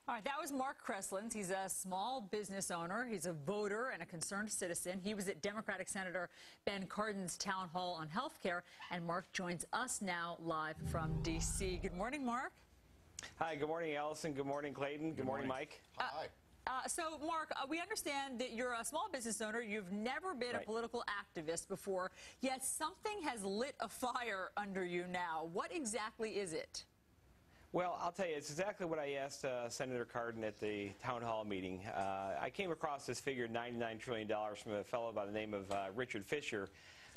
All right, that was Mark Kreslins. He's a small business owner. He's a voter and a concerned citizen. He was at Democratic Senator Ben Cardin's town hall on health care. And Mark joins us now live from D.C. Good morning, Mark. Hi, good morning, Allison. Good morning, Clayton. Good morning, Mike. Hi. So, Mark, we understand that you're a small business owner. You've never been a political activist before, yet something has lit a fire under you now. What exactly is it? Well, I'll tell you, it's exactly what I asked Senator Cardin at the town hall meeting. I came across this figure, $99 trillion, from a fellow by the name of Richard Fisher,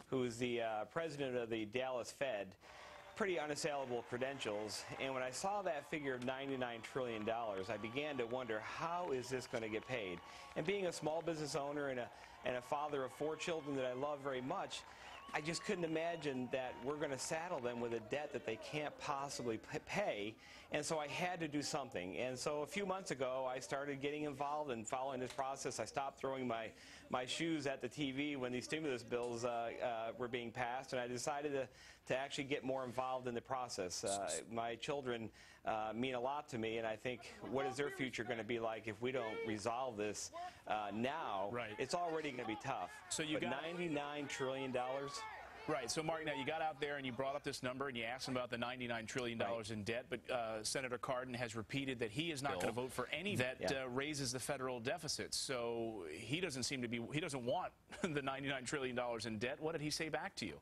who's the president of the Dallas Fed. Pretty unassailable credentials, and when I saw that figure of $99 trillion, I began to wonder, how is this going to get paid? And being a small business owner and a father of 4 children that I love very much, I just couldn't imagine that we're going to saddle them with a debt that they can't possibly pay, and so I had to do something. And so a few months ago, I started getting involved and following this process. I stopped throwing my shoes at the TV when these stimulus bills were being passed, and I decided to actually get more involved in the process. My children mean a lot to me, and I think, what is their future going to be like if we don't resolve this now? Right. It's already going to be tough. So you got $99 trillion. Right. So, Mark, now you got out there and you brought up this number and you asked him about the $99 trillion in debt, but Senator Cardin has repeated that he is not going to vote for any that raises the federal deficit. So he doesn't seem to be, he doesn't want the $99 trillion in debt. What did he say back to you?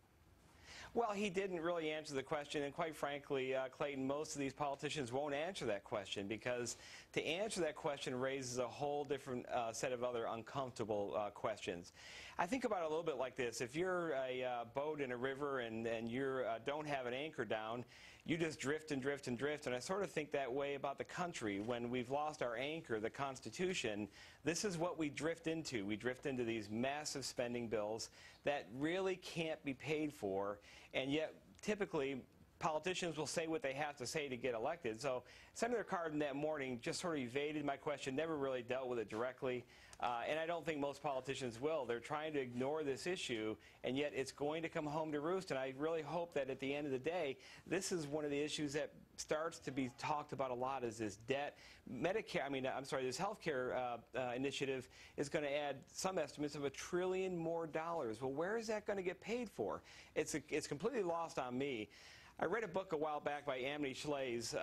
Well, he didn't really answer the question, and quite frankly, Clayton, most of these politicians won't answer that question, because to answer that question raises a whole different set of other uncomfortable questions. I think about it a little bit like this. If you're a boat in a river and you don't have an anchor down, you just drift and drift and drift, and I sort of think that way about the country. When we've lost our anchor, the Constitution, this is what we drift into. We drift into these massive spending bills that really can't be paid for, and yet typically politicians will say what they have to say to get elected. So Senator Cardin that morning just sort of evaded my question, never really dealt with it directly, and I don't think most politicians will. They're trying to ignore this issue, and yet it's going to come home to roost, and I really hope that at the end of the day, this is one of the issues that starts to be talked about a lot, is this debt. Medicare, this health care initiative is going to add some estimates of $1 trillion more. Well, where is that going to get paid for? It's completely lost on me. I read a book a while back by Amity Shlaes,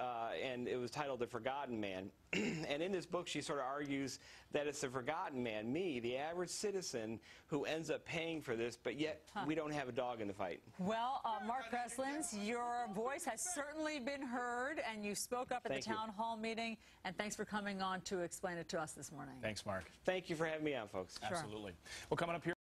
and it was titled The Forgotten Man. And in this book, she sort of argues that it's the forgotten man, me, the average citizen, who ends up paying for this, but yet we don't have a dog in the fight. Well, Mark Kreslins, your voice has certainly been heard, and you spoke up at the town hall meeting, and thanks for coming on to explain it to us this morning. Thanks, Mark. Thank you for having me on, folks. Absolutely. Well, coming up here.